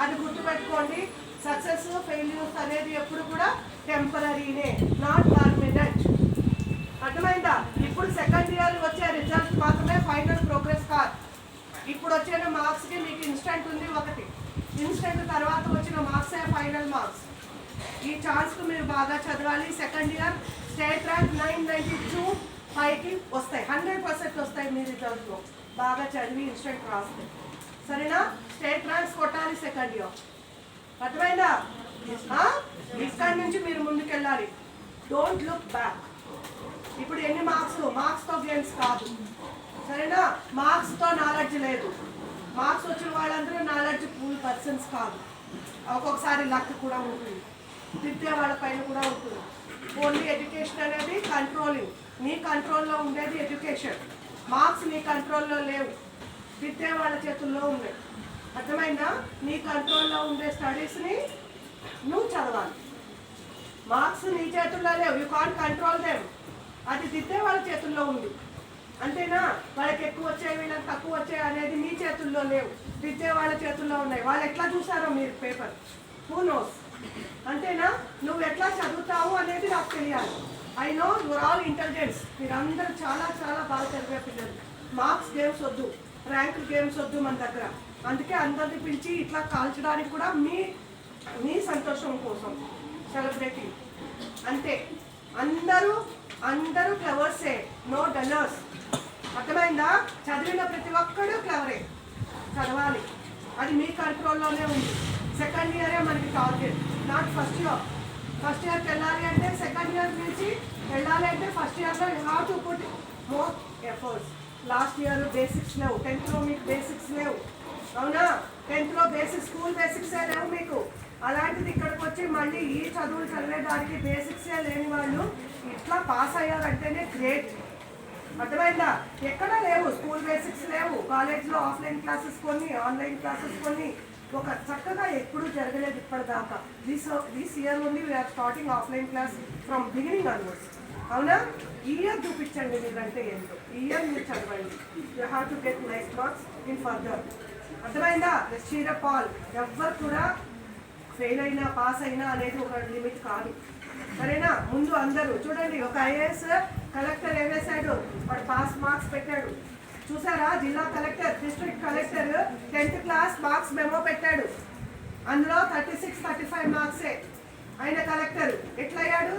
అది గుర్తుపెట్టుకోండి. Success failures అనేది ఎప్పుడు కూడా టెంపరీనే, నాట్ పర్మనెంట్. అర్థమైందా? ఇప్పుడు సెకండ్ ఇయర్ వచ్చే రిజల్ట్ మాత్రమే ఫైనల్ ప్రోగ్రెస్ కార్డ్. ఇప్పుడు వచ్చిన మార్క్స్కి మీకు ఇన్స్టెంట్ ఉంది ఒకటి, ఇన్స్టెంట్ తర్వాత వచ్చిన మార్క్సే ఫైనల్ మార్క్స్. ఈ ఛాన్స్కు మీరు బాగా చదవాలి. సెకండ్ ఇయర్ స్టేట్ ర్యాంక్ 992 పైకి వస్తాయి, 100% వస్తాయి మీ రిజల్ట్లో. బాగా చదివి ఇన్స్టెంట్ రాస్తే సరేనా? స్టేట్ ర్యాంక్స్ కొట్టాలి సెకండ్ ఇయర్. అర్థమైందా? ఇక్కడి నుంచి మీరు ముందుకెళ్ళాలి. Don't look back. ఇప్పుడు ఎన్ని మార్క్స్తో గేమ్స్ కాదు సరేనా? మార్క్స్తో నాలెడ్జ్ లేదు. మార్క్స్ వచ్చిన వాళ్ళందరూ నాలెడ్జ్ ఫుల్ పర్సన్స్ కాదు. ఒక్కొక్కసారి లక్ కూడా ఉంటుంది, విద్య వాళ్ళ పైన కూడా ఉంటుంది. ఓన్లీ ఎడ్యుకేషన్ అనేది కంట్రోలింగ్. మీ కంట్రోల్లో ఉండేది ఎడ్యుకేషన్. మార్క్స్ మీ కంట్రోల్లో లేవు, విద్య వాళ్ళ చేతుల్లో ఉన్నాయి. అర్థమైందా? నీ కంట్రోల్లో ఉండే స్టడీస్ని నువ్వు చదవాలి. మార్క్స్ నీ చేతుల్లో లేవు, యూ కాంట్ కంట్రోల్ దెమ్. అది విద్య వాళ్ళ చేతుల్లో ఉంది. అంతేనా? వాళ్ళకి ఎక్కువ వచ్చాయి, వీళ్ళకి తక్కువ వచ్చాయి అనేది మీ చేతుల్లో లేవు, విద్య వాళ్ళ చేతుల్లో ఉన్నాయి. వాళ్ళు ఎట్లా చూసారో మీరు పేపర్, హూ నోస్. అంతేనా? నువ్వు ఎట్లా చదువుతావు అనేది నాకు తెలియాలి. I know your all intelligence. మీరందరూ చాలా చాలా బాగా చదివే పిల్లలు. మార్క్స్ గేమ్స్ వద్దు, ర్యాంక్ గేమ్స్ వద్దు మన దగ్గర. అందుకే అందరిని పిలిచి ఇట్లా కాల్చడానికి కూడా మీ సంతోషం కోసం సెలబ్రేటింగ్ అంతే. అందరూ క్లవర్సే, నో డల్లర్స్. అర్థమైందా? చదివిన ప్రతి ఒక్కడు క్లవరే. చదవాలి, అది మీ కంట్రోల్లోనే ఉంది. సెకండ్ ఇయరే మనకి target, not first year. First ఇయర్కి వెళ్ళాలి అంటే సెకండ్ ఇయర్ నుంచి వెళ్ళాలి అంటే ఫస్ట్ ఇయర్లో you have to put more efforts. Last year basics లేవు, 10th మీకు బేసిక్స్ లేవు. అవునా? 10th బేసిక్స్, స్కూల్ బేసిక్సే లేవు మీకు. అలాంటిది ఇక్కడికి వచ్చి మళ్ళీ ఈ చదువులు చదివేదానికి బేసిక్సే లేని వాళ్ళు ఇట్లా పాస్ అయ్యారంటేనే గ్రేట్. అర్థమైందా? ఎక్కడా లేవు, స్కూల్ బేసిక్స్ లేవు. కాలేజ్లో ఆఫ్లైన్ క్లాసెస్ కొన్ని, ఆన్లైన్ క్లాసెస్ కొన్ని, ఒక చక్కగా ఎప్పుడూ జరగలేదు ఇప్పటిదాకా. This year only we're starting offline class from beginning onwards. అవునా? ఈ ఇయర్ చూపించండి మీరంటే ఏంటో. ఈ ఇయర్ మీరు చదవండి. You have to get nice marks in further. అర్థమైందా? Cheer up all. ఎవ్వరు కూడా ఫెయిల్ అయినా పాస్ అయినా అనేది ఒక లిమిట్ కాదు సరేనా? ముందు అందరూ చూడండి. ఒక ఐఏఎస్ కలెక్టర్ ఏం వేశాడు? వాడు పాస్ మార్క్స్ పెట్టాడు చూసారా? జిల్లా collector, district collector 10th class marks memo పెట్టాడు. అందులో 36, 35 మార్క్సే. ఆయన కలెక్టర్ ఎట్లయ్యాడు?